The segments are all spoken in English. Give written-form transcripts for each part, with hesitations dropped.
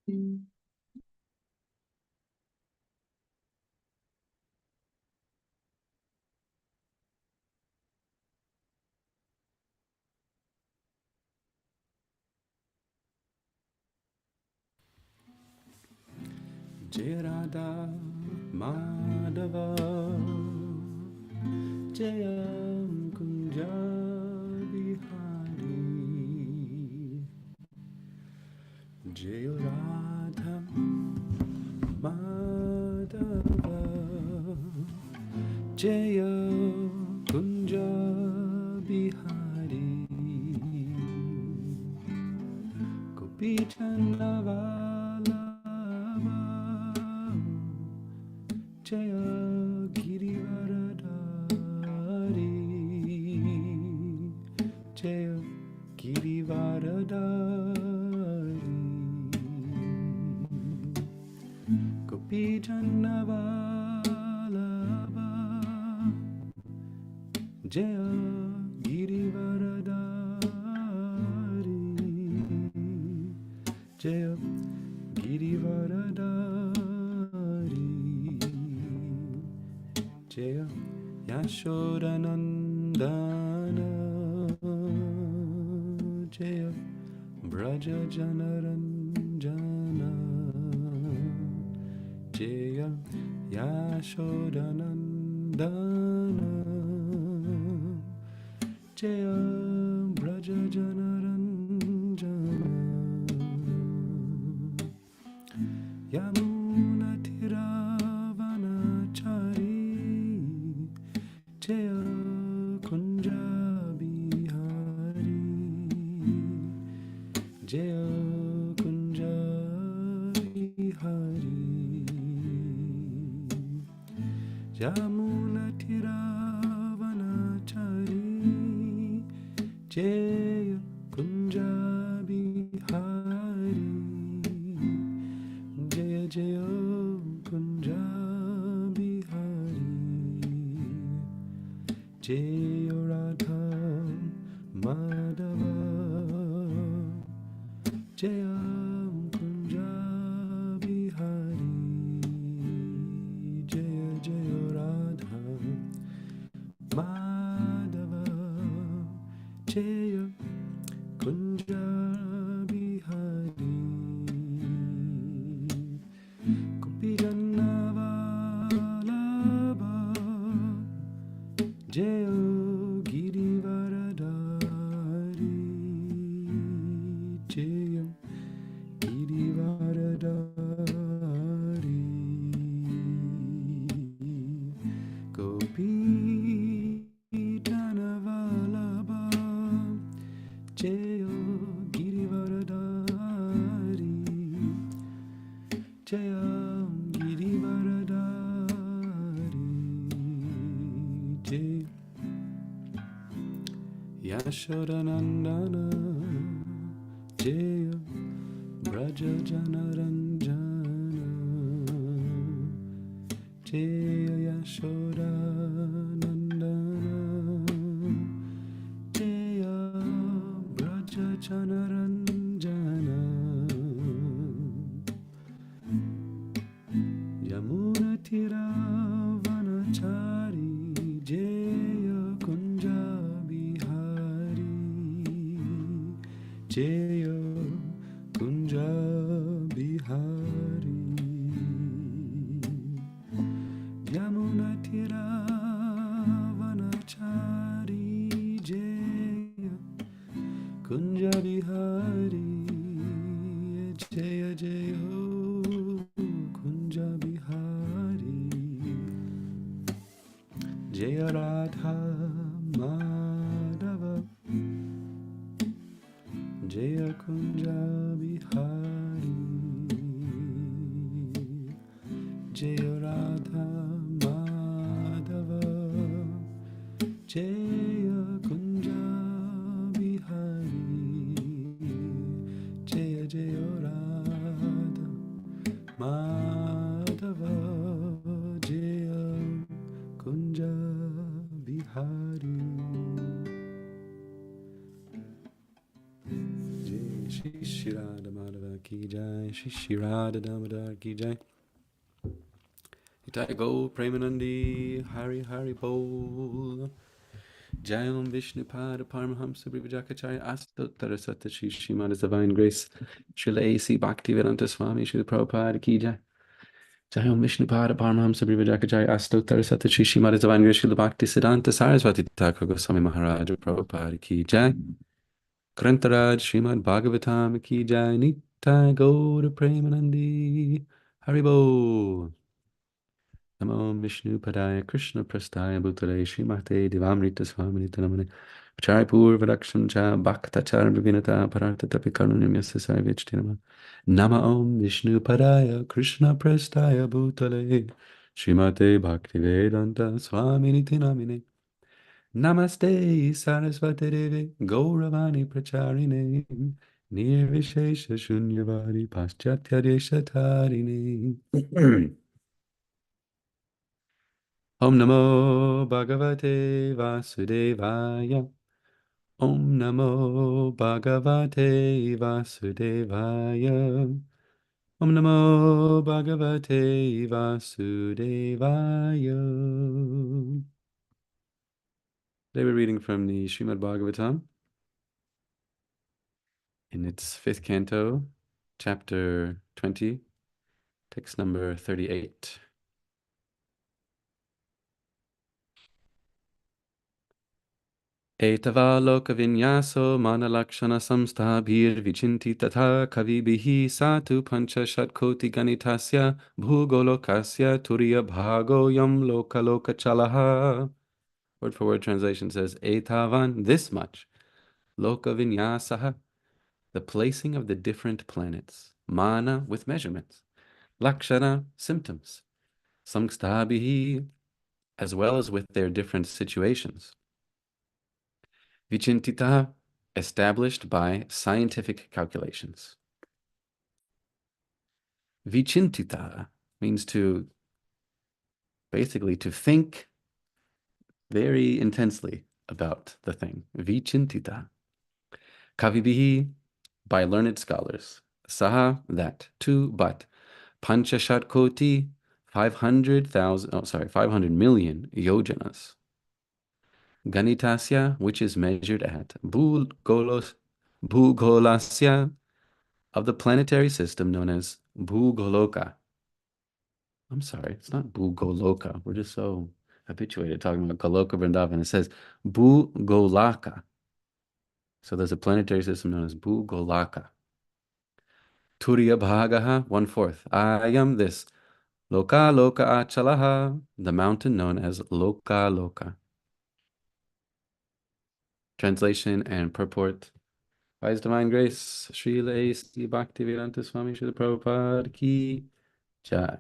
Jai Radha Madhava Jaya Kunja Bihari Jaya Radha Madhava Jaya Kunja Bihari Gopi Channavala Jaya Girivaradari Jaya Girivaradari Gopi Jannavalabha Jaya Girivaradari Jaya Girivaradari Jaya Yashodanandana Jaya Braja Janaranjana Jaya Yashodanandana Jaya Braja Janaranjana Yamuna Tiravanachari Jaya Kunja Bihari Jaya Kunja Bihari Yamuna Tiravanachari Jaya Kunja Bihari Jaya Jaya Kunja Bihari Jaya Radha Madhava Jaya Kunja Bihari Jaya Jaya Radha Madhava Jaya Kunja Bihari Gopi Jannavalabha Jaya Girivaradari Jaya Girivaradari Gopi Jannavalabha Jaya Girivaradari Jaya Girivaradari Jaya Yashodanandana Jaya Braja Janaranjana Jaya Yashodanandana Jaya Braja Janaranjana Yamuna Tiravanachari Jaya Kunja Bihari Jaya Kunja Bihari Yamuna Tiravanachari Jaya Kunja Bihari Jaya Jaya Kunja Bihari Jaya Radha Madhava Jaya Kunja Bihari Jaya Radha Madhava Jaya Kunja Bihari Jaya Jaya Radha Madhava Jaya Kunja Bihari Jai Shri Radha Madhava Ki Jai, Shri Shri Radha Damodar Ki Jai. Nitai Go Premanandi Hari Hari Bol. Jai Om Vishnu Pada Paramahamsa Brivajakacharya Astottara Sata Shri Srimad His Divine Grace Srila A.C. Bhaktivedanta Swami Srila Prabhupada Ki Jai. Jai Om Vishnu Pada Paramahamsa Brivajakacharya Astottara Sata Shri Srimad His Divine Grace Srila Bhaktisiddhanta Saraswati Thakur Goswami Maharaj Prabhupada Ki Jai. Grantaraj Srimad Bhagavatam Ki Jai. Nitai Gaura Premanandi Haribo. Namo Vishnu Padaya Krishna Prastaya Bhutale Srimate Divamrita Swami Nitanamane Charipur Vadaksham Cha Bhakta Charvinata Parata Tapikarunam Yasa Sarvich Nama Om Vishnu Padaya Krishna Prastaya Bhutale Srimate Bhakti Vedanta Swami Nitanamane Namaste Saraswati Devi Gauravani Pracharine Nirvishesha Shunyavadi Paschatya Desha Tarine Om Namo Bhagavate Vasudevaya. Om Namo Bhagavate Vasudevaya. Om Namo Bhagavate Vasudevaya. Today we're reading from the Srimad Bhagavatam in its fifth canto, chapter 20, text number 38. Etava loka vinyaso manalakshana samstabhir vichinti tatha kavibihi satu pancha shatkoti ganitasya bhugolokasya turiya bhago yam loka loka chalaha. Word for word translation says, Etavan, this much, loka vinyasaha, the placing of the different planets, mana with measurements, lakshana, symptoms, samstabhihi, as well as with their different situations. Vichintita, established by scientific calculations. Vichintita means basically to think very intensely about the thing. Vichintita. Kavibihi, by learned scholars. Saha, that. To, but. Panchashatkoti, 500 million yojanas. Ganitasya, which is measured at. Bhugolasya, of the planetary system known as Bhugoloka. I'm sorry, it's not Bhugoloka. We're just so habituated talking about Goloka Vrindavan. It says Bhugolaka. So there's a planetary system known as Bhugolaka. Turiya Bhagaha, 1/4. I am this. Loka Loka Achalaha, the mountain known as Loka Loka. Translation and purport. By His Divine Grace, Srila A.C. Bhaktivedanta Swami Srila Prabhupada Ki Jai.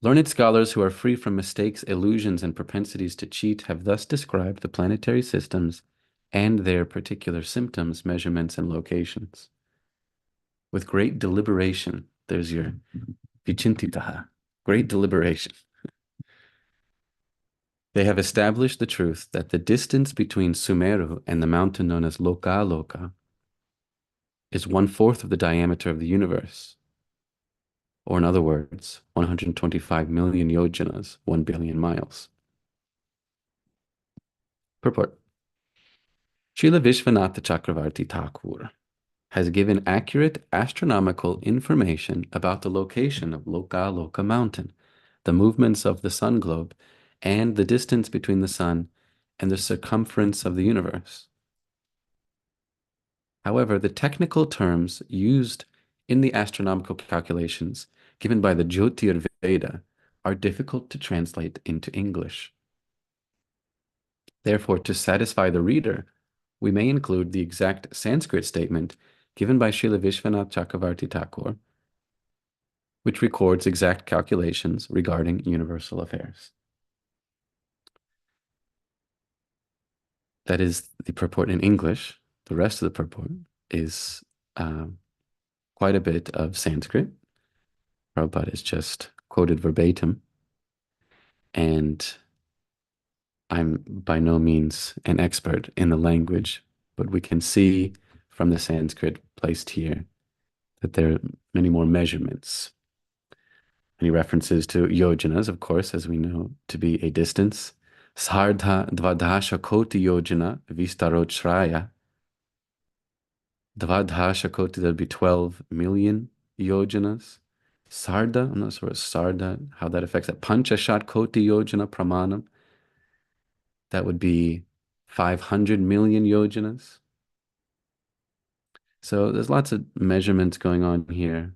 Learned scholars who are free from mistakes, illusions, and propensities to cheat have thus described the planetary systems and their particular symptoms, measurements, and locations. With great deliberation, there's your vichintitaha, great deliberation. They have established the truth that the distance between Sumeru and the mountain known as Loka Loka is 1/4 of the diameter of the universe. Or in other words, 125 million yojanas, 1 billion miles. Purport. Srila Vishwanatha Chakravarti Thakur has given accurate astronomical information about the location of Loka Loka mountain, the movements of the sun globe, and the distance between the sun and the circumference of the universe. However, the technical terms used in the astronomical calculations given by the Jyotir Veda are difficult to translate into English. Therefore, to satisfy the reader, we may include the exact Sanskrit statement given by Srila Vishwanath Chakravarti Thakur, which records exact calculations regarding universal affairs. That is the purport in English. The rest of the purport is quite a bit of Sanskrit. Prabhupada is just quoted verbatim, and I'm by no means an expert in the language, but we can see from the Sanskrit placed here that there are many more measurements. And he references to yojanas, of course, as we know, to be a distance. Sardha dvadasha koti yojana vistarot Dvadasha koti, that'd be 12 million yojanas. Sarda, I'm not sure what Sarda, how that affects that. Panchashat koti yojana pramanam, that would be 500 million yojanas. So there's lots of measurements going on here.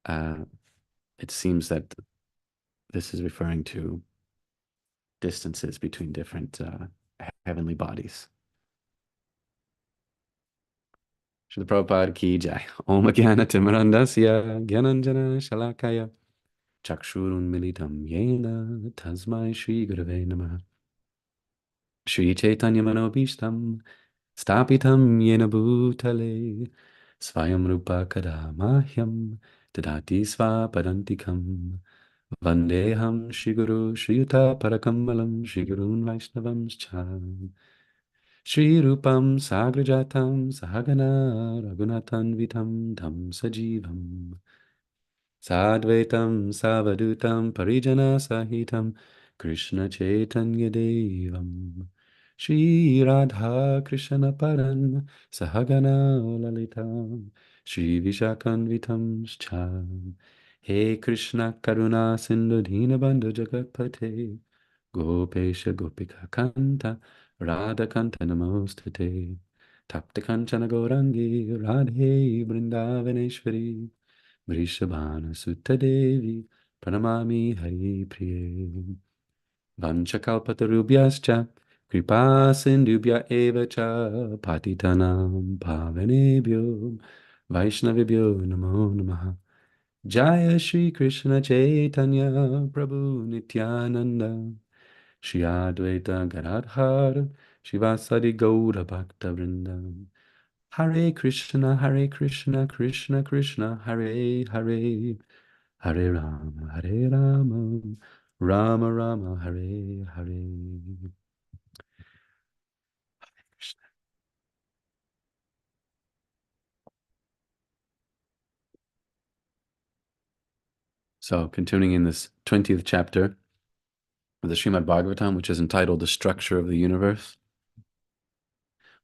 It seems that this is referring to distances between different heavenly bodies. Srila Prabhupada ki jai. Om Jnana Timarandasya Gyananjana Shalakaya Chakshurun Militam Yena Tasmai Shri Gurave Namaha Shri Chaitanya Manobishtam Stapitam Yena Bhutale Svayam Rupa Kadamahyam Tadati Svapadantikam Vandeham Shri Guru Shri Yuta Parakamalam Shri Gurun Vaishnavamscha Shri Rupam Sagrajatam Sahagana Raghunathan Vitam Dham Sajivam Sadvaitam Savadutam Parijana Sahitam Krishna Chaitanya Devam Shri Radha Krishna Paran Sahagana Lalitam Shri Vishakanvitam Scham He Krishna Karuna Sindhu Dhinabandhu Jagatpate Gopesha Gopika Kanta Radha Kanta Namostate Tapta Kanchana Gaurangi Radhe Vrindavaneshwari Vrishabhana Sutta Devi Pranamami Hari Priye Vanchakalpatarubhyascha Kripa Sindhubhya Eva Cha Patitanam Pavanebhyo Vaishnavibhyo Namo Namaha Jaya Shri Krishna Chaitanya Prabhu Nityananda Shri Advaita Gadadhar Shivasadi Gaura Bhakta Vrindam Hare Krishna, Krishna Krishna, Hare Hare, Hare Rama, Rama Rama, Hare Hare. So, continuing in this 20th chapter of the Srimad Bhagavatam, which is entitled The Structure of the Universe,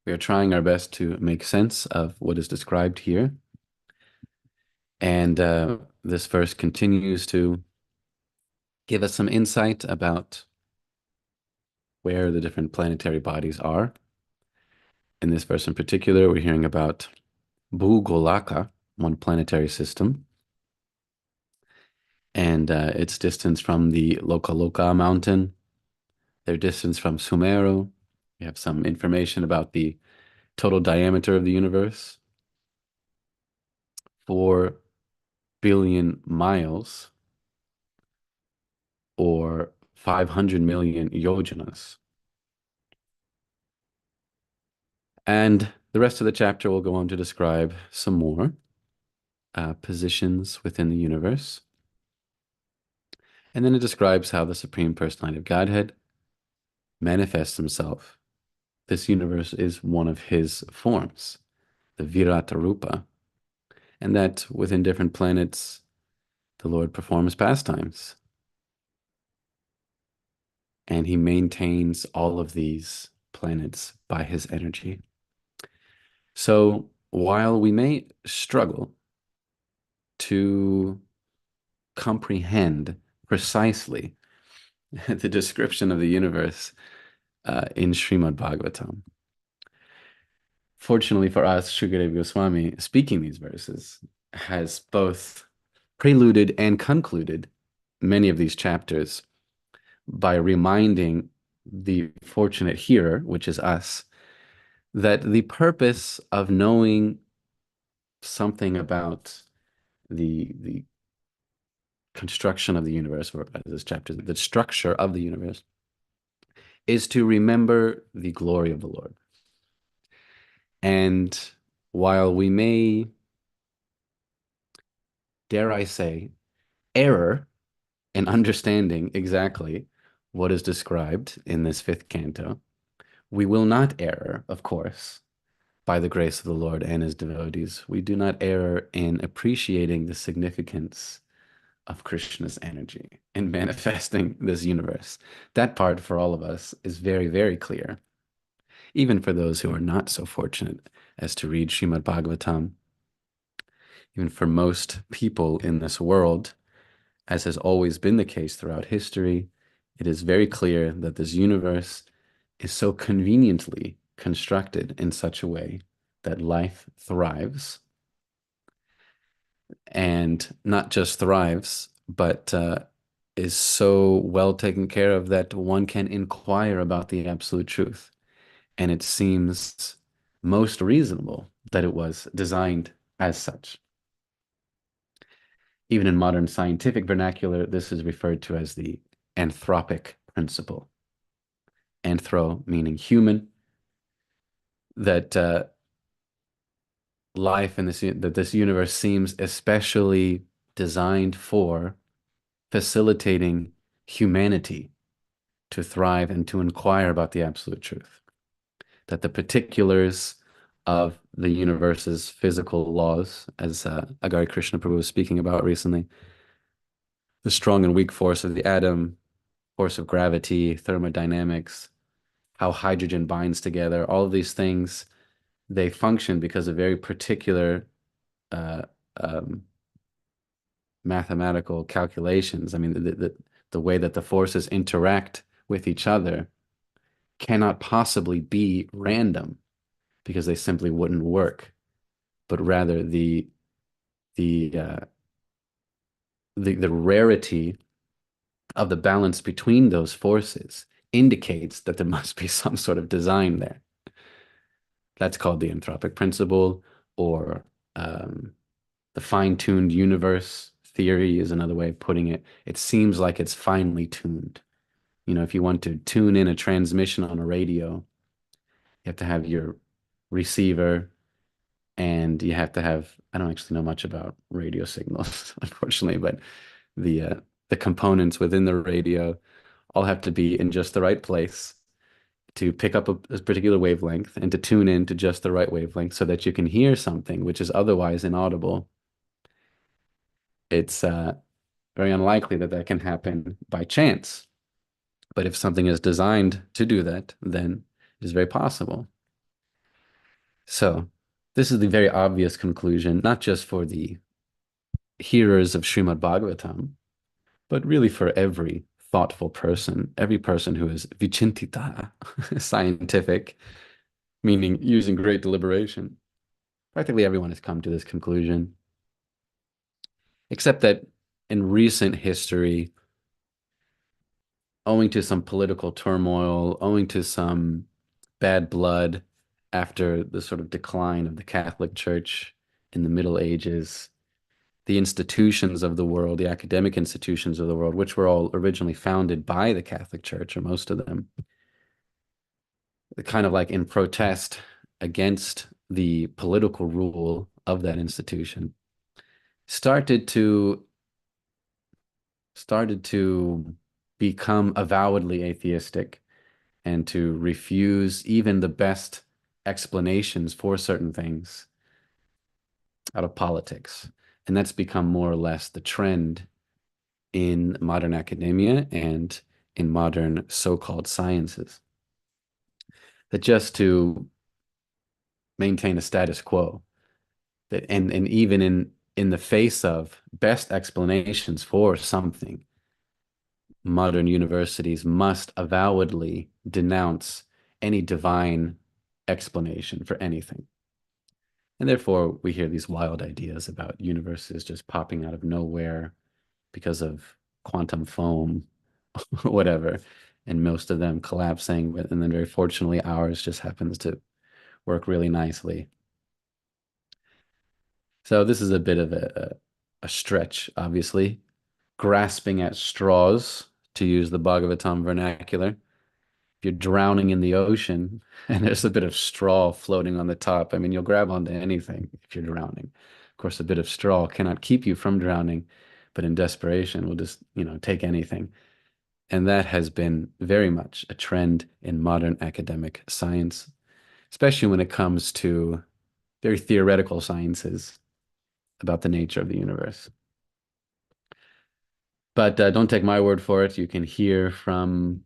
we are trying our best to make sense of what is described here. And this verse continues to give us some insight about where the different planetary bodies are. In this verse in particular, we're hearing about Bhugolaka, one planetary system, and its distance from the Lokaloka mountain, their distance from Sumeru. We have some information about the total diameter of the universe, 4 billion miles, or 500 million yojanas. And the rest of the chapter will go on to describe some more positions within the universe. And then it describes how the Supreme Personality of Godhead manifests himself. This universe is one of his forms, the Virata Rupa, and that within different planets, the Lord performs pastimes. And he maintains all of these planets by his energy. So while we may struggle to comprehend precisely the description of the universe in Srimad Bhagavatam, fortunately for us, Shukadeva Goswami, speaking these verses, has both preluded and concluded many of these chapters by reminding the fortunate hearer, which is us, that the purpose of knowing something about the construction of the universe, or as this chapter, the structure of the universe, is to remember the glory of the Lord. And while we may, dare I say, error in understanding exactly what is described in this 5th canto, we will not err, of course, by the grace of the Lord and his devotees, we do not err in appreciating the significance of Krishna's energy in manifesting this universe. That part for all of us is very, very clear, even for those who are not so fortunate as to read Srimad Bhagavatam. Even for most people in this world, as has always been the case throughout history, it is very clear that this universe is so conveniently constructed in such a way that life thrives, and not just thrives, but is so well taken care of that one can inquire about the absolute truth. And it seems most reasonable that it was designed as such. Even in modern scientific vernacular, this is referred to as the anthropic principle. Anthro meaning human, that life in this universe seems especially designed for facilitating humanity to thrive and to inquire about the absolute truth. That the particulars of the universe's physical laws, as Agari Krishna Prabhu was speaking about recently, the strong and weak force of the atom, force of gravity, thermodynamics, how hydrogen binds together, all of these things, they function because of very particular uh, um, mathematical calculations. I mean, the way that the forces interact with each other cannot possibly be random because they simply wouldn't work, but rather the uh, the rarity of the balance between those forces indicates that there must be some sort of design there. That's called the anthropic principle, or the fine-tuned universe theory is another way of putting it. It seems like it's finely tuned. You know, if you want to tune in a transmission on a radio, you have to have your receiver, and you have to have, I don't actually know much about radio signals, unfortunately, but the components within the radio all have to be in just the right place to pick up a particular wavelength and to tune in to just the right wavelength so that you can hear something which is otherwise inaudible. It's very unlikely that that can happen by chance. But if something is designed to do that, then it is very possible. So this is the very obvious conclusion, not just for the hearers of Srimad Bhagavatam, but really for every thoughtful person, every person who is vichintita, scientific, meaning using great deliberation. Practically everyone has come to this conclusion, except that in recent history, owing to some political turmoil, owing to some bad blood after the sort of decline of the Catholic Church in the Middle Ages, the institutions of the world, the academic institutions of the world, which were all originally founded by the Catholic Church, or most of them, kind of like in protest against the political rule of that institution, started to started to become avowedly atheistic and to refuse even the best explanations for certain things out of politics. And that's become more or less the trend in modern academia and in modern so-called sciences. That just to maintain a status quo, that and even in the face of best explanations for something, modern universities must avowedly denounce any divine explanation for anything. And therefore, we hear these wild ideas about universes just popping out of nowhere because of quantum foam, or whatever, and most of them collapsing. And then, very fortunately, ours just happens to work really nicely. So this is a bit of a stretch, obviously, grasping at straws, to use the Bhagavatam vernacular. If you're drowning in the ocean and there's a bit of straw floating on the top, I mean, you'll grab onto anything if you're drowning. Of course, a bit of straw cannot keep you from drowning, but in desperation, we'll just, take anything. And that has been very much a trend in modern academic science. especially when it comes to very theoretical sciences about the nature of the universe. But don't take my word for it. You can hear from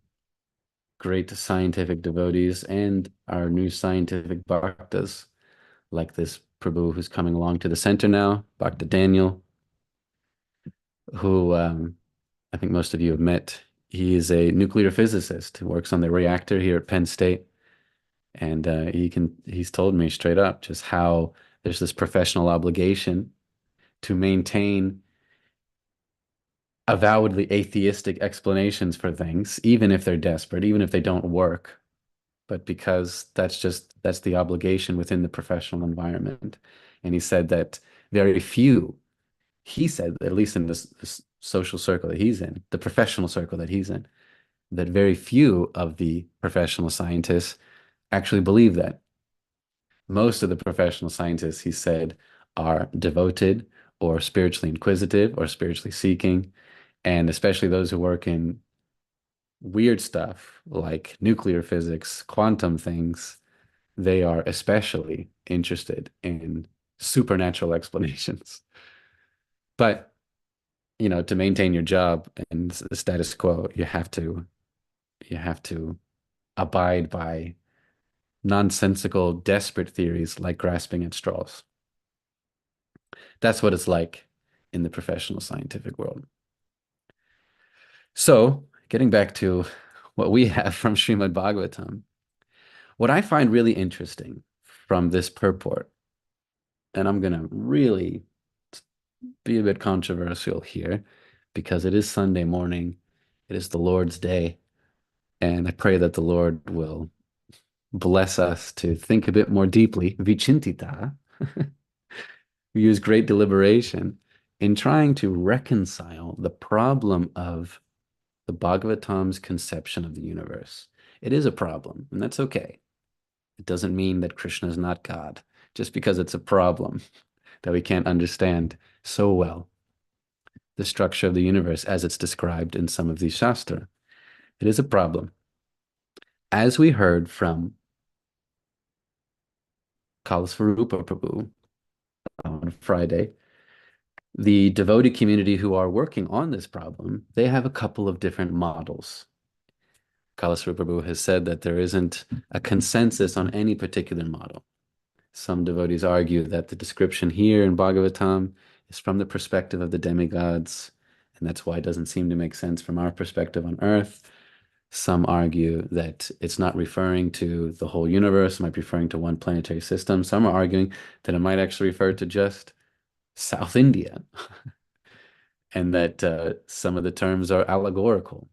great scientific devotees and our new scientific bhaktas, like this Prabhu who's coming along to the center now, Bhakta Daniel, who I think most of you have met. He is a nuclear physicist who works on the reactor here at Penn State. And he's told me straight up just how there's this professional obligation to maintain avowedly atheistic explanations for things, even if they're desperate, even if they don't work, but because that's the obligation within the professional environment. And he said that very few, he said, at least in this social circle that he's in, the professional circle that he's in, that very few of the professional scientists actually believe that. Most of the professional scientists, he said, are devoted or spiritually inquisitive or spiritually seeking, and especially those who work in weird stuff like nuclear physics, quantum things, they are especially interested in supernatural explanations. But, to maintain your job and the status quo, you have to abide by nonsensical, desperate theories like grasping at straws. That's what it's like in the professional scientific world. So, getting back to what we have from Srimad Bhagavatam, what I find really interesting from this purport, and I'm going to really be a bit controversial here because it is Sunday morning, it is the Lord's day, and I pray that the Lord will bless us to think a bit more deeply, vichintita, use great deliberation in trying to reconcile the problem of the Bhagavatam's conception of the universe. It is a problem, and that's okay. It doesn't mean that Krishna is not God, just because it's a problem that we can't understand so well the structure of the universe as it's described in some of these Shastra. It is a problem. As we heard from Kalasvarupa Prabhu on Friday, the devotee community who are working on this problem, they have a couple of different models. Kalasvarupa Prabhu has said that there isn't a consensus on any particular model. Some devotees argue that the description here in Bhagavatam is from the perspective of the demigods, and that's why it doesn't seem to make sense from our perspective on Earth. Some argue that it's not referring to the whole universe, it might be referring to one planetary system. Some are arguing that it might actually refer to just South India, and that some of the terms are allegorical.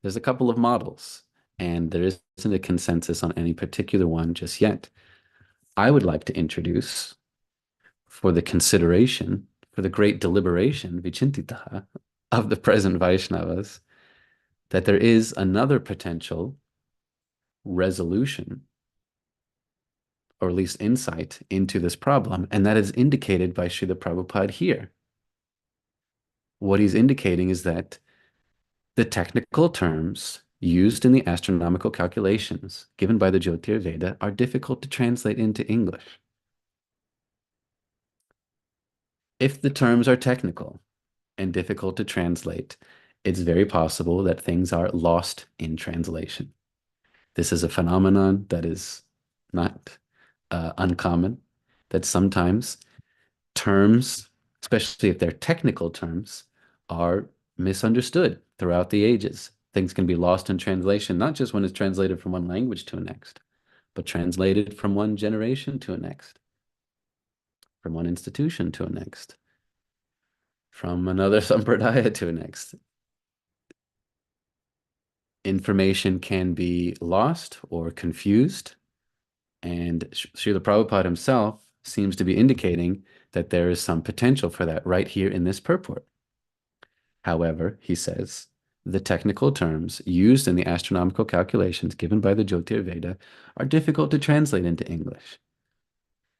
There's a couple of models, and there isn't a consensus on any particular one just yet. I would like to introduce, for the consideration, for the great deliberation, vichintita, of the present Vaishnavas, that there is another potential resolution, or at least insight into this problem, and that is indicated by Srila Prabhupada here. What he's indicating is that the technical terms used in the astronomical calculations given by the Jyotir Veda are difficult to translate into English. If the terms are technical and difficult to translate, it's very possible that things are lost in translation. This is a phenomenon that is not uncommon, that sometimes terms, especially if they're technical terms, are misunderstood throughout the ages. Things can be lost in translation, not just when it's translated from one language to a next, but translated from one generation to a next, from one institution to a next, from another sampradaya to a next. Information can be lost or confused, and Srila Prabhupada himself seems to be indicating that there is some potential for that right here in this purport. However, he says, the technical terms used in the astronomical calculations given by the Jyotir Veda are difficult to translate into English.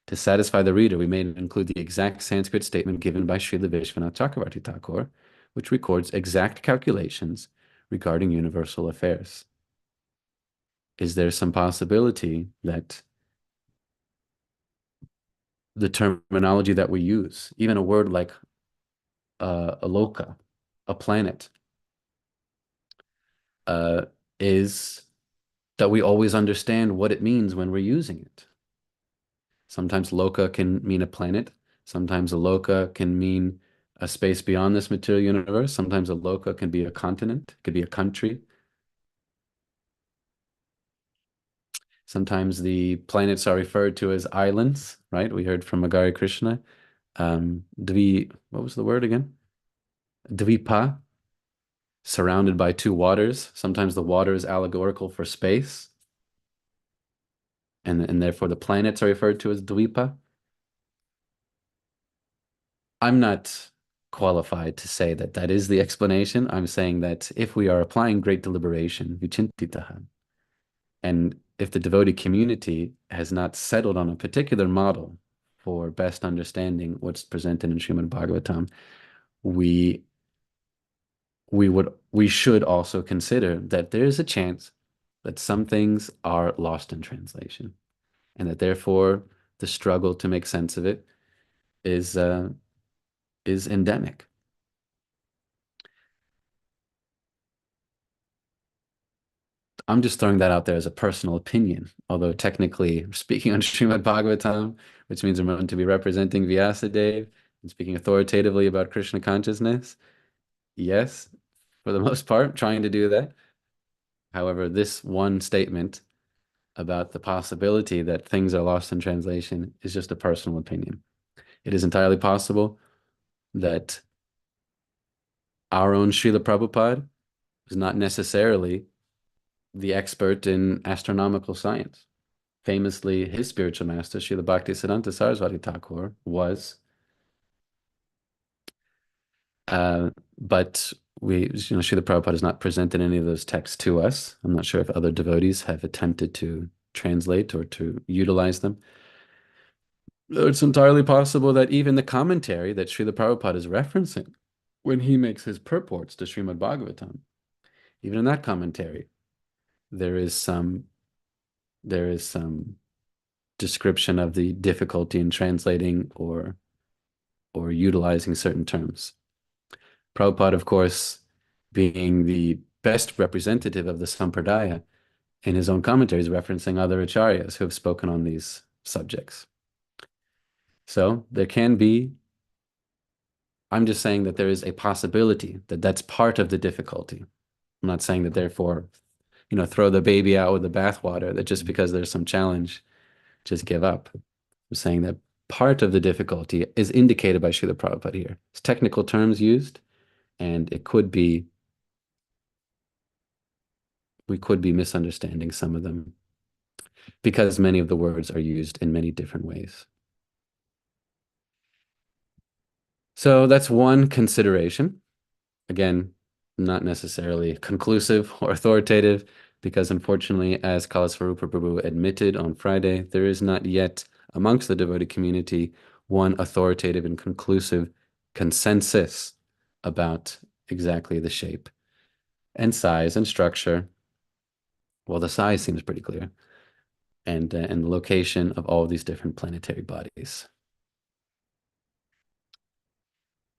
To satisfy the reader, we may include the exact Sanskrit statement given by Srila Vishwanath Chakravarti Thakur, which records exact calculations regarding universal affairs. is there some possibility that the terminology that we use, even a word like a loka, a planet, uh, is that we always understand what it means when we're using it. Sometimes loka can mean a planet. Sometimes a loka can mean a space beyond this material universe. Sometimes a loka can be a continent, it could be a country. Sometimes the planets are referred to as islands, right? We heard from Nagari Krishna. What was the word again? Dvipa, surrounded by two waters. Sometimes the water is allegorical for space, and therefore the planets are referred to as Dvipa. I'm not qualified to say that that is the explanation. I'm saying that if we are applying great deliberation, vichintitaha, and if the devotee community has not settled on a particular model for best understanding what's presented in Srimad Bhagavatam, we we should also consider that there is a chance that some things are lost in translation, and that therefore the struggle to make sense of it is endemic. I'm just throwing that out there as a personal opinion, although technically speaking on Srimad Bhagavatam, which means I'm going to be representing Vyasadeva and speaking authoritatively about Krishna consciousness. Yes, for the most part, trying to do that. However, this one statement about the possibility that things are lost in translation is just a personal opinion. It is entirely possible that our own Srila Prabhupada is not necessarily the expert in astronomical science. Famously, his spiritual master, Srila Bhaktisiddhanta Saraswati Thakur, was. But Srila Prabhupada has not presented any of those texts to us. I'm not sure if other devotees have attempted to translate or to utilize them. It's entirely possible that even the commentary that Srila Prabhupada is referencing when he makes his purports to Srimad Bhagavatam, even in that commentary, there is some description of the difficulty in translating or utilizing certain terms. Prabhupada, of course, being the best representative of the Sampradaya, in his own commentaries referencing other acharyas who have spoken on these subjects. So there can be, I'm just saying that there is a possibility that that's part of the difficulty. I'm not saying that therefore, throw the baby out with the bathwater, that just because there's some challenge, just give up. I'm saying that part of the difficulty is indicated by Srila Prabhupada here. It's technical terms used, and we could be misunderstanding some of them because many of the words are used in many different ways. So that's one consideration. Again, not necessarily conclusive or authoritative, because unfortunately, as Kalaswarupa Prabhu admitted on Friday, there is not yet amongst the devotee community one authoritative and conclusive consensus about exactly the shape and size and structure. Well, the size seems pretty clear, and the location of all these different planetary bodies.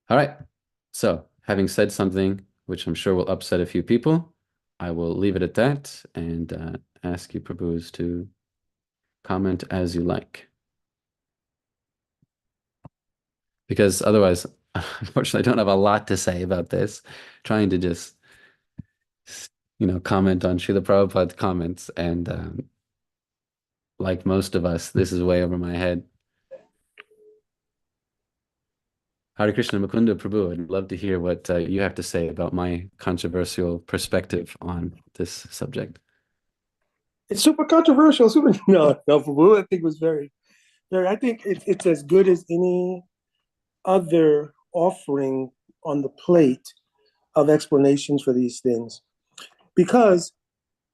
All right. So, having said something which I'm sure will upset a few people, I will leave it at that and ask you, Prabhus, to comment as you like. Because otherwise, unfortunately, I don't have a lot to say about this. Trying to just, comment on Srila Prabhupada's comments, and like most of us, this is way over my head. Hare Krishna Mukunda Prabhu, I'd love to hear what you have to say about my controversial perspective on this subject. It's super controversial. No, Prabhu. I think it was very, very. I think it's as good as any other offering on the plate of explanations for these things, because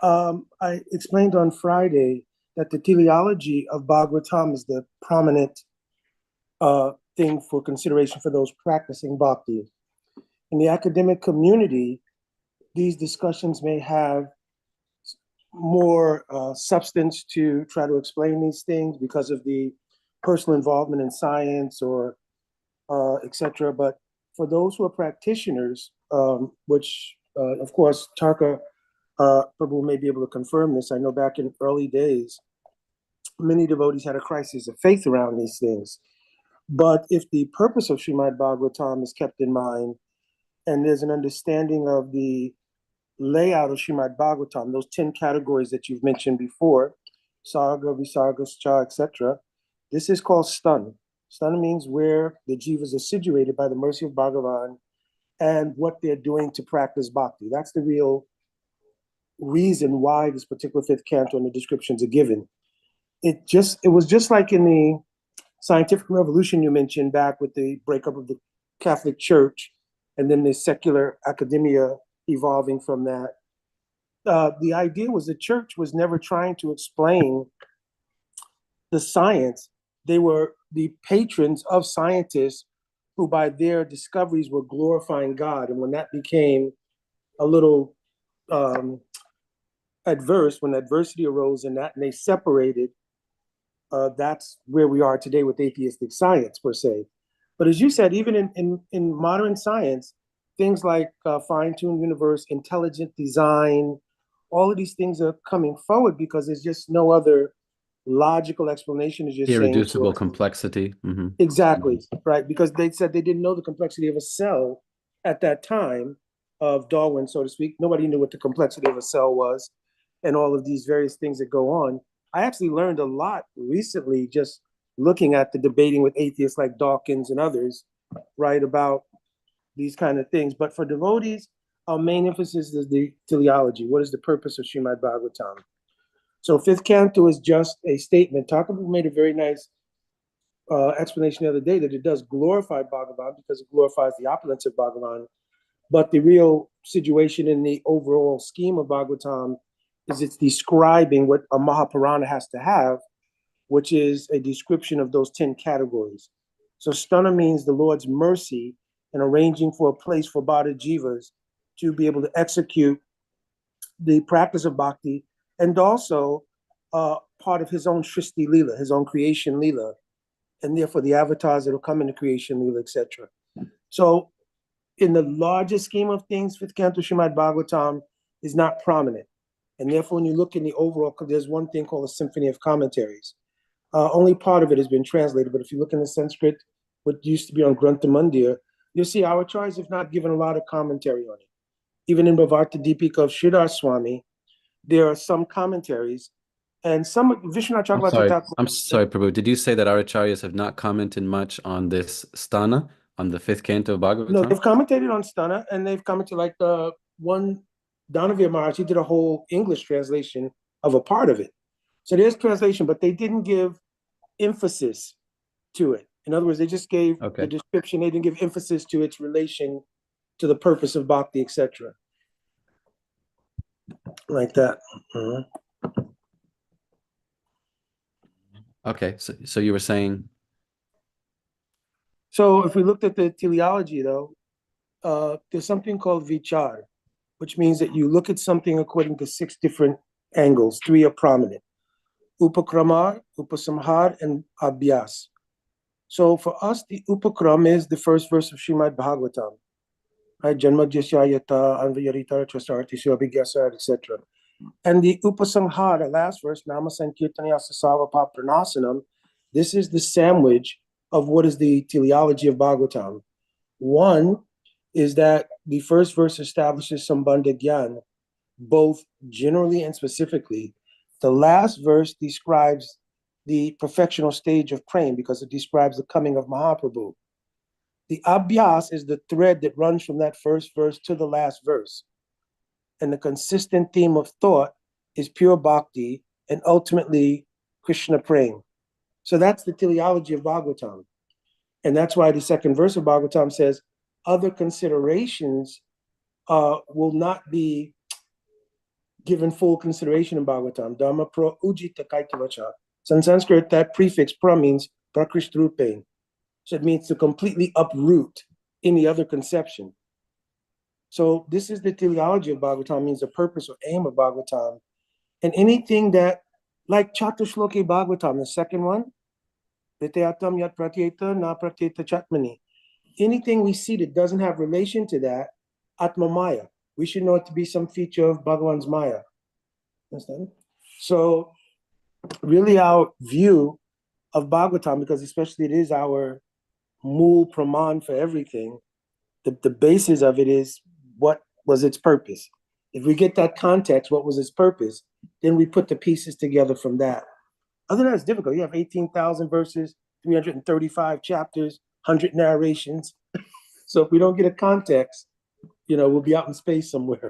I explained on Friday that the teleology of Bhagavatam is the prominent thing for consideration for those practicing bhakti. In the academic community, these discussions may have more substance to try to explain these things because of the personal involvement in science or etc. But for those who are practitioners, which of course Tarka Prabhu may be able to confirm this. I know back in early days, many devotees had a crisis of faith around these things. But if the purpose of Srimad Bhagavatam is kept in mind, and there's an understanding of the layout of Srimad Bhagavatam, those 10 categories that you've mentioned before, Sarga, Visarga, Cha, etc., this is called stun. Stun means where the jivas are situated by the mercy of Bhagavan and what they're doing to practice bhakti. That's the real reason why this particular fifth canto and the descriptions are given. It was just like in the scientific revolution you mentioned back with the breakup of the Catholic Church and then the secular academia evolving from that. The idea was the church was never trying to explain the science. They were the patrons of scientists who by their discoveries were glorifying God. And when that became a little adverse, when adversity arose in that and they separated, that's where we are today with atheistic science per se. But as you said, even in modern science, things like fine-tuned universe, intelligent design, all of these things are coming forward because there's just no other logical explanation, as you're saying. Irreducible complexity. Mm-hmm. Exactly, right? Because they said they didn't know the complexity of a cell at that time of Darwin, so to speak. Nobody knew what the complexity of a cell was and all of these various things that go on. I actually learned a lot recently just looking at the debating with atheists like Dawkins and others, right, about these kind of things. But for devotees, our main emphasis is the teleology. What is the purpose of Srimad Bhagavatam? So fifth canto is just a statement. Takabu made a very nice explanation the other day that it does glorify Bhagavan because it glorifies the opulence of Bhagavan. But the real situation in the overall scheme of Bhagavatam is it's describing what a Mahapurana has to have, which is a description of those 10 categories. So sthana means the Lord's mercy in arranging for a place for Bhada Jivas to be able to execute the practice of bhakti and also part of his own Shristi Lila, his own creation Lila, and therefore the avatars that will come into creation Lila, etc. So in the larger scheme of things, fifth canto Srimad Bhagavatam is not prominent. And therefore, when you look in the overall, there's one thing called a symphony of commentaries. Only part of it has been translated, but if you look in the Sanskrit, what used to be on Grantha Mandir, you'll see our acharyas have not given a lot of commentary on it. Even in Bhavarta Deepika of Sridhar Swami, there are some commentaries, and some Vishwanath Chakravarti. I'm sorry, Prabhu. Did you say that our acharyas have not commented much on this sthana, on the fifth canto of Bhagavatam? No, they've commented on sthana, and they've commented like the one Danavir Maharaj, he did a whole English translation of a part of it. So there's translation, but they didn't give emphasis to it. In other words, they just gave the description. They didn't give emphasis to its relation to the purpose of bhakti, etc. Like that. Mm-hmm. Okay, so you were saying? So if we looked at the teleology, though, there's something called vichar, which means that you look at something according to 6 different angles. 3 are prominent: upakramar, upasamhar, and abhyas. So for us, the upakram is the first verse of Srimad Bhagavatam. Right? Janmadhyasya anvayarita chasartisya abhigyasa, etc. And the upasamhara, the last verse, nama sankirtanaya sasava pranasanam, this is the sandwich of what is the teleology of Bhagavatam. One is that the first verse establishes Sambandha Gyan, both generally and specifically. The last verse describes the perfectional stage of praying because it describes the coming of Mahaprabhu. The abhyas is the thread that runs from that first verse to the last verse. And the consistent theme of thought is pure bhakti and ultimately Krishna praying. So that's the teleology of Bhagavatam. And that's why the second verse of Bhagavatam says, other considerations will not be given full consideration in Bhagavatam. Dhamma pro ujita kaitavacha. So in Sanskrit, that prefix pra means prakrishtrupane. So it means to completely uproot any other conception. So this is the teleology of Bhagavatam, means the purpose or aim of Bhagavatam And anything that, like Chatushloki Bhagavatam, the second one, Vitayatam Yat Pratyeta Na Pratyeta Chatmani. Anything we see that doesn't have relation to that, Atma Maya. We should know it to be some feature of Bhagavan's Maya. Understand? So really our view of Bhagavatam, because especially it is our Mool Praman for everything, the basis of it is what was its purpose. If we get that context, what was its purpose, then we put the pieces together from that. Other than that, it's difficult. You have 18,000 verses, 335 chapters, 100 narrations. So if we don't get a context, we'll be out in space somewhere.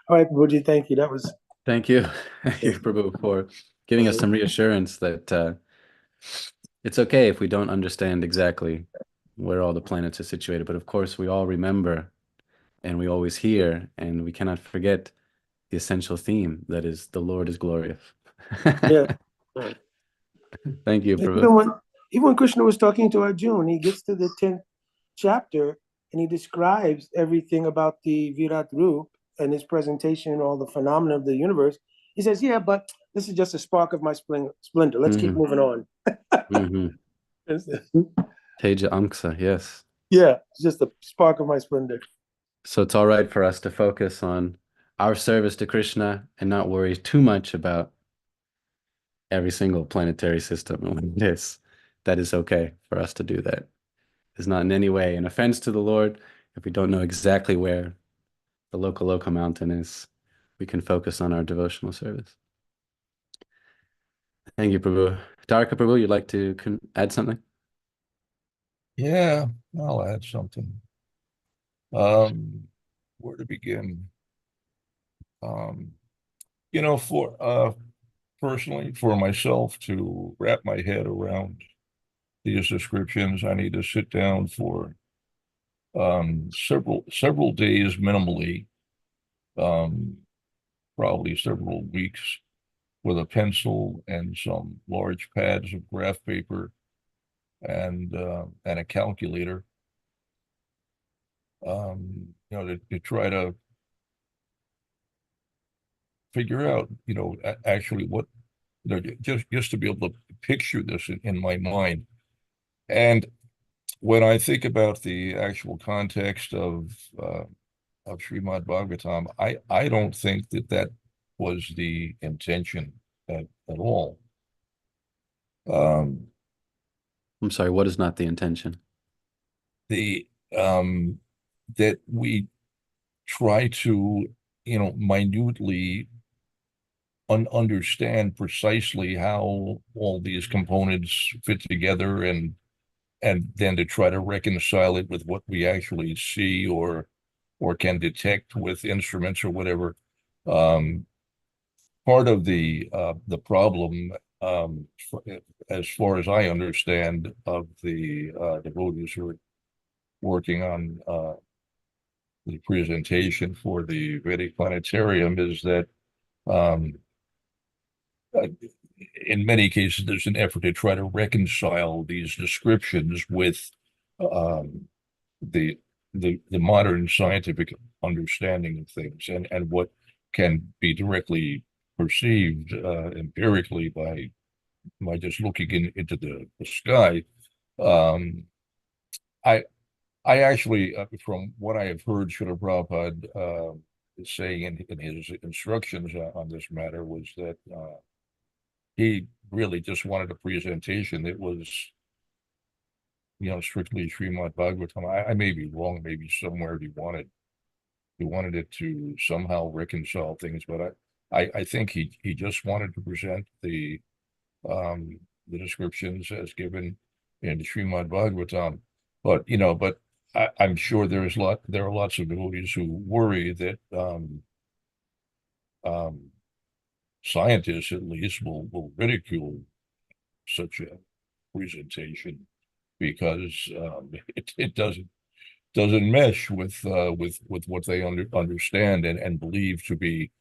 All right, Puji, thank you. That was. Thank you. Thank you, Prabhu, for giving us some reassurance that it's okay if we don't understand exactly where all the planets are situated. But of course, we all remember and we always hear, and we cannot forget the essential theme that is the Lord is glorious. Yeah. Thank you, Prabhu. Even when Krishna was talking to Arjuna, he gets to the 10th chapter and he describes everything about the Virat Roop and his presentation and all the phenomena of the universe. He says, yeah, but this is just a spark of my splendor. Let's keep moving on. Teja Amksa, yes. Yeah, it's just a spark of my splendor. So it's all right for us to focus on our service to Krishna and not worry too much about every single planetary system. And that is okay for us to do that. It's not in any way an offense to the Lord. If we don't know exactly where the Loka mountain is, we can focus on our devotional service. Thank you, Prabhu. Taraka Prabhu, you'd like to add something? Yeah, I'll add something. Where to begin? For personally, for myself to wrap my head around these descriptions, I need to sit down for several days minimally, probably several weeks, with a pencil and some large pads of graph paper and a calculator, to try to figure out, actually what, just to be able to picture this in my mind. And when I think about the actual context of Srimad Bhagavatam, I don't think that was the intention at all. I'm sorry, what is not the intention? That we try to, minutely understand precisely how all these components fit together, and then to try to reconcile it with what we actually see or can detect with instruments or whatever. Part of the problem, as far as I understand, of the devotees who are working on the presentation for the Vedic Planetarium, is that in many cases there's an effort to try to reconcile these descriptions with the modern scientific understanding of things, and what can be directly perceived empirically by just looking into the sky. I I actually, from what I have heard, Srila Prabhupada saying in his instructions on this matter, was that he really just wanted a presentation that was, strictly Srimad Bhagavatam. I may be wrong, maybe somewhere he wanted it to somehow reconcile things, but I think he just wanted to present the descriptions as given in Srimad Bhagavatam. But I'm sure there are lots of devotees who worry that scientists, at least, will ridicule such a presentation, because it doesn't mesh with what they understand and believe to be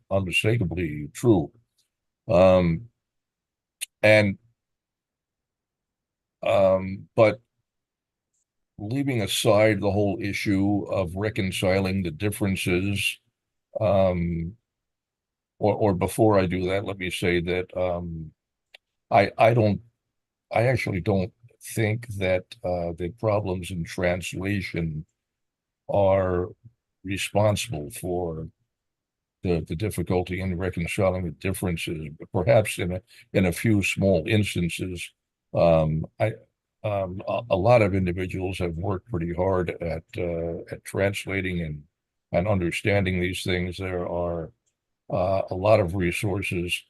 unmistakably true. And but leaving aside the whole issue of reconciling the differences, or before I do that, let me say that I actually don't think that the problems in translation are responsible for the difficulty in reconciling the differences. Perhaps in a few small instances, a lot of individuals have worked pretty hard at translating and understanding these things. There are a lot of resources,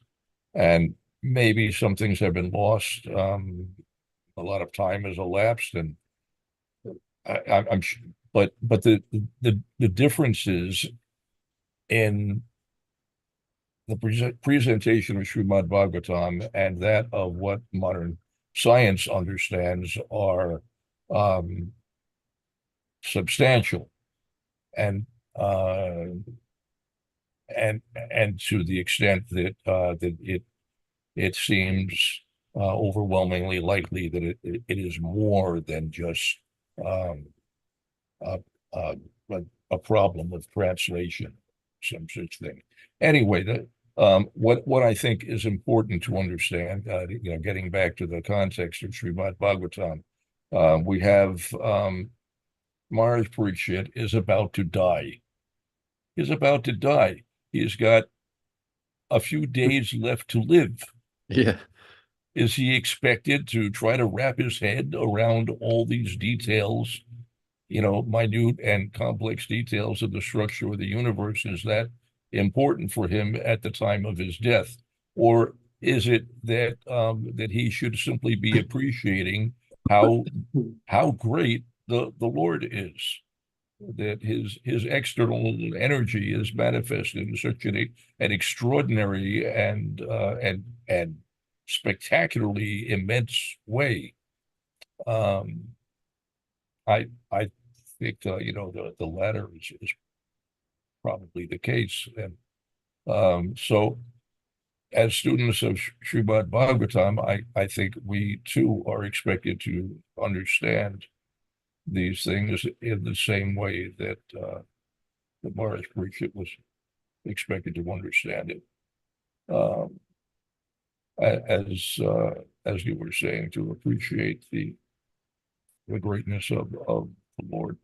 and maybe some things have been lost. A lot of time has elapsed, and I'm but the differences in the presentation of Srimad Bhagavatam and that of what modern science understands are substantial, and uh, and to the extent that it seems overwhelmingly likely that it is more than just um, a, a, a problem of translation, some such thing. Anyway, what I think is important to understand, getting back to the context of Srimad Bhagavatam, we have Maharaj Parikshit is about to die. He's about to die. He's got a few days left to live. Yeah. Is he expected to try to wrap his head around all these details, minute and complex details of the structure of the universe? Is that important for him at the time of his death? Or is it that that he should simply be appreciating how great the Lord is, that his external energy is manifested in such an extraordinary and spectacularly immense way. I think the latter is probably the case, and so as students of Srimad Bhagavatam, I think we too are expected to understand these things in the same way that the Maharaj Parikshit was expected to understand it. As you were saying, to appreciate the greatness of the Lord.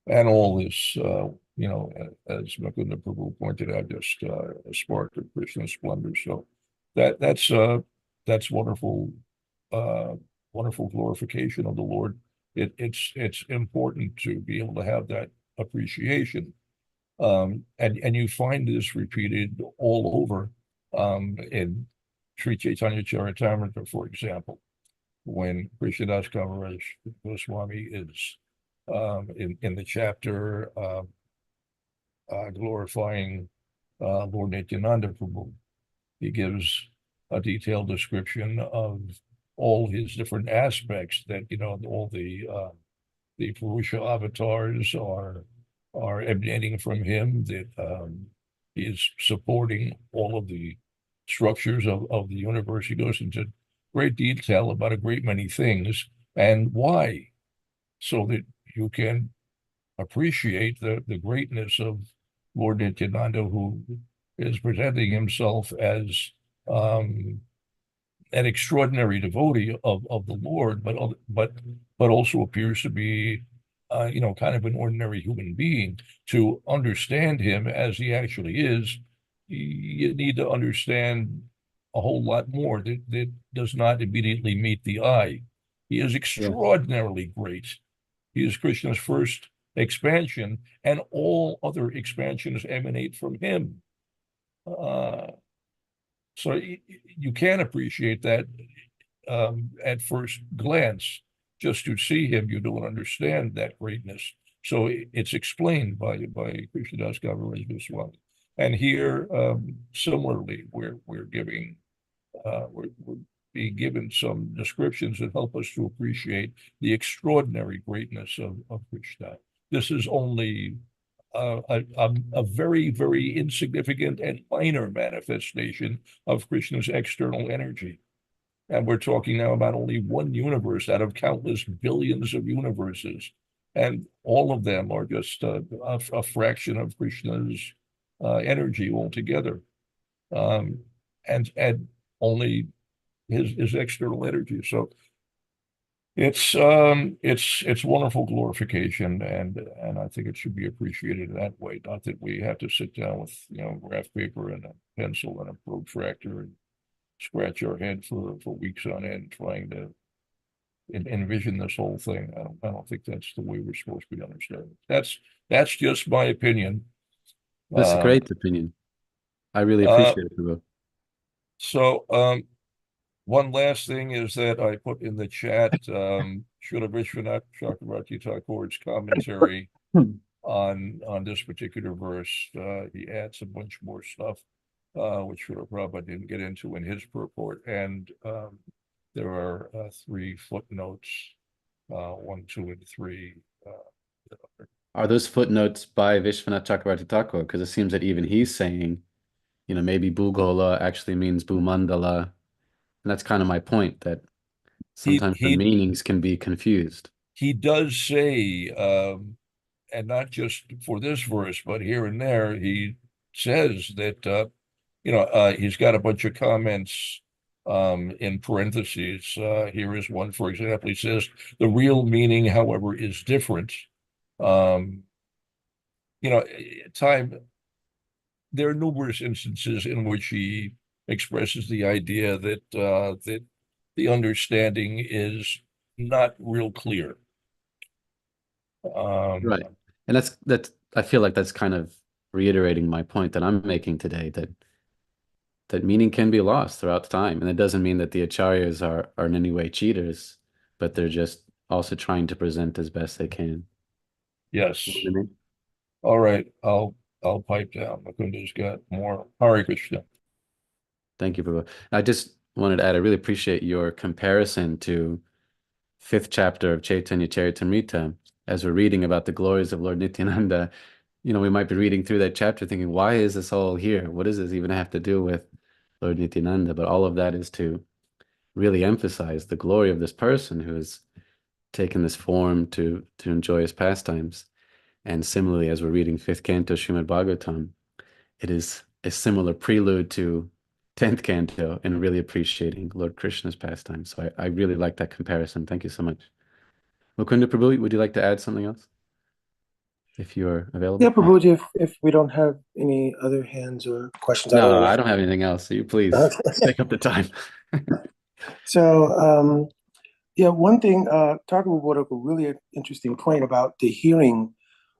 And all this, as Mukunda Prabhu pointed out, just a spark of Krishna splendor. So that's wonderful, wonderful glorification of the Lord. It's important to be able to have that appreciation. And you find this repeated all over in Sri Chaitanya Charitamrita, for example, when Krishnadas Kaviraj Goswami is in the chapter glorifying Lord Nityananda Prabhu. He gives a detailed description of all his different aspects, that all the Purusha avatars are emanating from him, that he is supporting all of the structures of the universe. He goes into great detail about a great many things and why, so that you can appreciate the greatness of Lord Nityananda, who is presenting himself as an extraordinary devotee of the Lord, but also appears to be kind of an ordinary human being. To understand him as he actually is, you need to understand a whole lot more that does not immediately meet the eye. He is extraordinarily great. He is Krishna's first expansion, and all other expansions emanate from him. So you can appreciate that at first glance. Just to see him, you don't understand that greatness. So it's explained by Krishnadas Kaviraj Goswami. And here, similarly, we're being given some descriptions that help us to appreciate the extraordinary greatness of Krishna. This is only a very, very insignificant and minor manifestation of Krishna's external energy. And we're talking now about only one universe out of countless billions of universes. And all of them are just a fraction of Krishna's energy altogether. And only his external energy. So it's wonderful glorification, and I think it should be appreciated in that way. Not that we have to sit down with graph paper and a pencil and a protractor and scratch our head for weeks on end trying to envision this whole thing. I don't think that's the way we're supposed to be understanding. That's just my opinion. That's a great opinion. I really appreciate it, Prabhu. So one last thing is that I put in the chat Srila Vishwanath Chakravarti Thakur's commentary on this particular verse. He adds a bunch more stuff, which Srila Prabhupada didn't get into in his purport. And there are 3 footnotes, 1, 2, and 3. Are those footnotes by Vishwanath Chakravarti Thakur? Because it seems that even he's saying, maybe Bhugola actually means Bhumandala. And that's kind of my point, that sometimes the meanings can be confused. He does say, and not just for this verse, but here and there, he says that, he's got a bunch of comments in parentheses. Here is one, for example. He says, the real meaning, however, is different. There are numerous instances in which he expresses the idea that that the understanding is not real clear. Right. And that's I feel like that's kind of reiterating my point that I'm making today, that meaning can be lost throughout time. And it doesn't mean that the acharyas are in any way cheaters, but they're just also trying to present as best they can. Yes. You know what I mean? All right. I'll pipe down. Mukunda's got more. Hare Krishna. Thank you, Prabhu. I just wanted to add, I really appreciate your comparison to 5th chapter of Chaitanya Charitamrita. As we're reading about the glories of Lord Nityananda, we might be reading through that chapter thinking, why is this all here? What does this even have to do with Lord Nityananda? But all of that is to really emphasize the glory of this person who has taken this form to enjoy his pastimes. And similarly, as we're reading 5th canto Srimad Bhagavatam, it is a similar prelude to 10th canto and really appreciating Lord Krishna's pastimes. So I really like that comparison. Thank you so much. Mukunda Prabhu, would you like to add something else? If you're available. Yeah, Prabhuji, if we don't have any other hands or questions. No, I don't have anything else. So you please take up the time. So, one thing, Thakur brought up a really interesting point about the hearing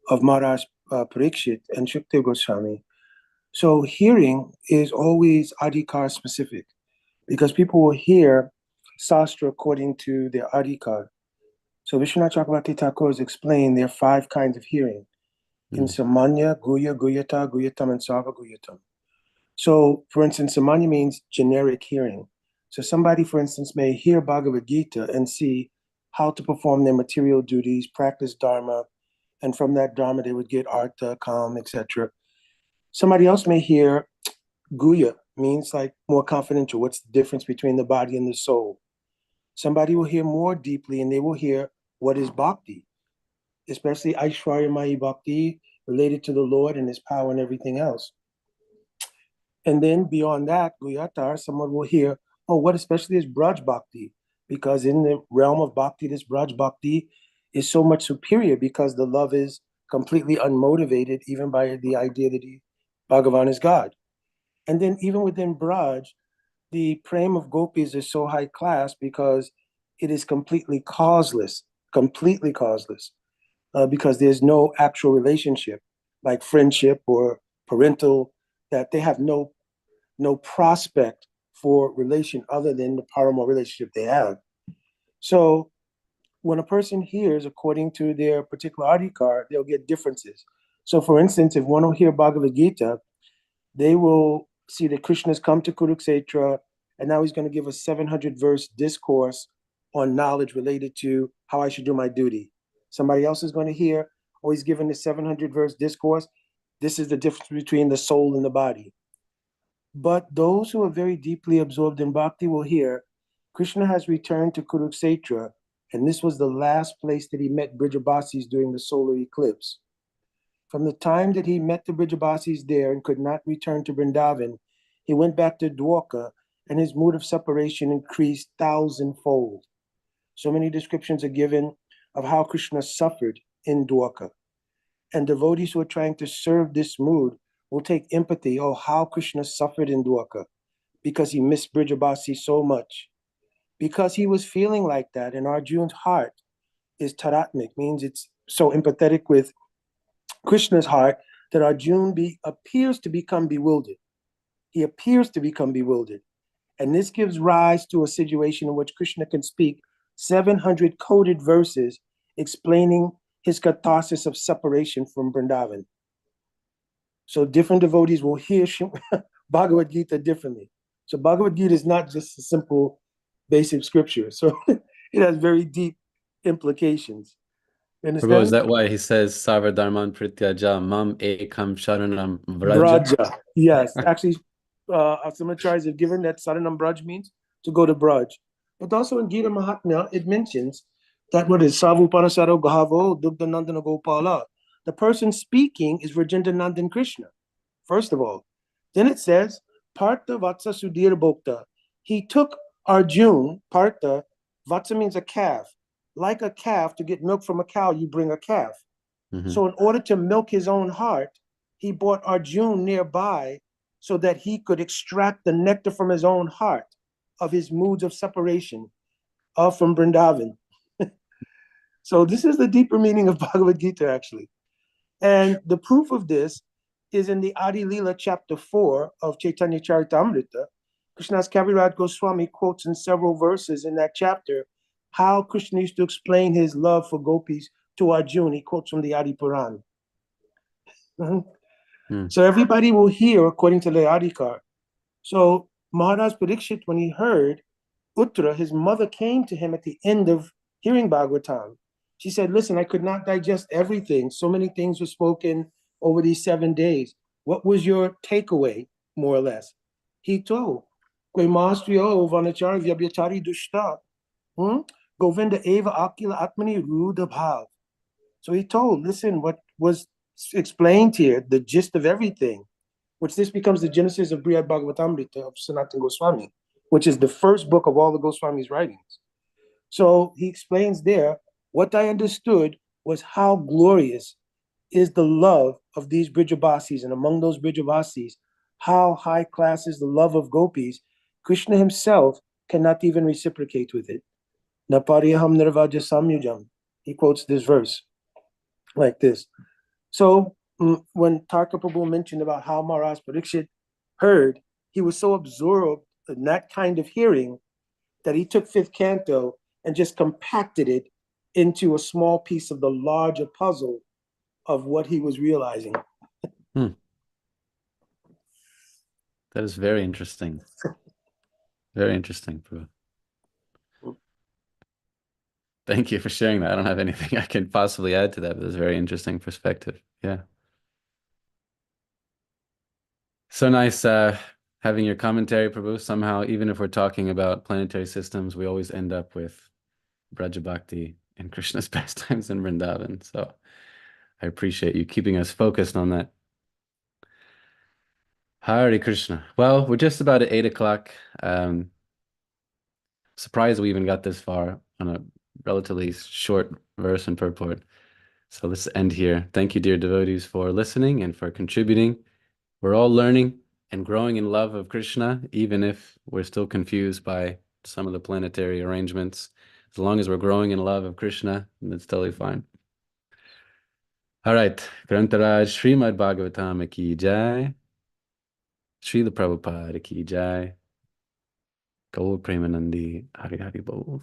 of Maharaj Parikshit and Shukdev Goswami. So hearing is always adhikar specific, because people will hear sastra according to their adhikar. So Vishwanath Chakravarti Thakur has explained there are 5 kinds of hearing. In Samanya, Guya, Guyata, Guyatam, and Sarva Guyatam. So, for instance, Samanya means generic hearing. So somebody, for instance, may hear Bhagavad Gita and see how to perform their material duties, practice dharma, and from that dharma they would get artha, calm, etc. Somebody else may hear Guya, means like more confidential. What's the difference between the body and the soul? Somebody will hear more deeply and they will hear what is bhakti, especially Aishwarya Bhakti, related to the Lord and his power and everything else. And then beyond that, Guyatar, someone will hear, what especially is Braj Bhakti? Because in the realm of Bhakti, this Braj Bhakti is so much superior because the love is completely unmotivated, even by the idea that Bhagavan is God. And then even within Braj, the prem of gopis is so high class because it is completely causeless, because there's no actual relationship like friendship or parental, that they have no prospect for relation other than the paramo relationship they have. So when a person hears according to their particular adhikar, they'll get differences. So for instance, if one will hear Bhagavad Gita, they will see that Krishna's come to Kurukshetra, and now he's going to give a 700-verse discourse on knowledge related to how I should do my duty. Somebody else is going to hear, he's given the 700-verse discourse. This is the difference between the soul and the body. But those who are very deeply absorbed in bhakti will hear, Krishna has returned to Kurukshetra, and this was the last place that he met Brijabasis during the solar eclipse. From the time that he met the Brijabasis there and could not return to Vrindavan, he went back to Dwarka, and his mood of separation increased thousandfold. So many descriptions are given of how Krishna suffered in Dwarka. And devotees who are trying to serve this mood will take empathy. Oh, how Krishna suffered in Dwarka because he missed Brijabasi so much. Because he was feeling like that, and Arjuna's heart is taratmic, means it's so empathetic with Krishna's heart that Arjuna appears to become bewildered. He appears to become bewildered. And this gives rise to a situation in which Krishna can speak 700 coded verses explaining his catharsis of separation from Vrindavan. So different devotees will hear Bhagavad Gita differently. So Bhagavad Gita is not just a simple basic scripture. So it has very deep implications. You Prabhu, is understand? that why he says Sarva Dharman Prityaja Mam Ekam Sharanam Vraja? Braja. Yes. Actually, some acharyas have given that Saranam Braj means to go to Braj. But also in Gita Mahatmya, it mentions that what is Savu Parasaro Gahavo Dugdha Nandana Gopala. The person speaking is Rajendra Nandan Krishna, first of all. Then it says, Partha Vatsa Sudhir Bhokta. He took Arjun, Partha, Vatsa means a calf. Like a calf, to get milk from a cow, you bring a calf. Mhm. So in order to milk his own heart, he brought Arjun nearby so that he could extract the nectar from his own heart of his moods of separation from Vrindavan. So this is the deeper meaning of Bhagavad Gita, actually. And the proof of this is in the Adi Leela chapter 4 of Chaitanya Charitamrita. Krishna's Kaviraj Goswami quotes in several verses in that chapter how Krishna used to explain his love for gopis to Arjuna. He quotes from the Adi Puran. So everybody will hear according to the Adhikar. So Maharaj Parikshit, when he heard Uttara, his mother came to him at the end of hearing Bhagavatam. She said, listen, I could not digest everything. So many things were spoken over these 7 days. What was your takeaway, more or less? He told, Mastriyo Vanachari Vyabhyachari Dushta. Govinda Eva Akila Atmani Ruda Bhav. So he told, listen, what was explained here, the gist of everything, which this becomes the genesis of Brihad Bhagavatamrita of Sanatana Goswami, which is the first book of all the Goswami's writings. So he explains there, what I understood was how glorious is the love of these Brijabasis, and among those Brijabasis, how high class is the love of gopis. Krishna himself cannot even reciprocate with it. Napariyaham nirvaja samyujam. He quotes this verse like this. So when Tarka Prabhu mentioned about how Maharaj Parikshit heard, he was so absorbed in that kind of hearing that he took fifth canto and just compacted it into a small piece of the larger puzzle of what he was realizing. That is very interesting. Very interesting, Prabhu. Thank you for sharing that. I don't have anything I can possibly add to that, but it's a very interesting perspective. Yeah. So nice having your commentary, Prabhu. Somehow, even if we're talking about planetary systems, we always end up with Braja Bhakti and Krishna's pastimes in Vrindavan. So I appreciate you keeping us focused on that. Hare Krishna. Well, we're just about at 8 o'clock. Surprised we even got this far on a relatively short verse and purport. So let's end here. Thank you, dear devotees, for listening and for contributing. We're all learning and growing in love of Krishna, even if we're still confused by some of the planetary arrangements. As long as we're growing in love of Krishna, that's totally fine. All right. Grantaraj Srimad Bhagavatam ki jai. Srila Prabhupada ki jai. Gaur Premanandi Hari Hari Bol.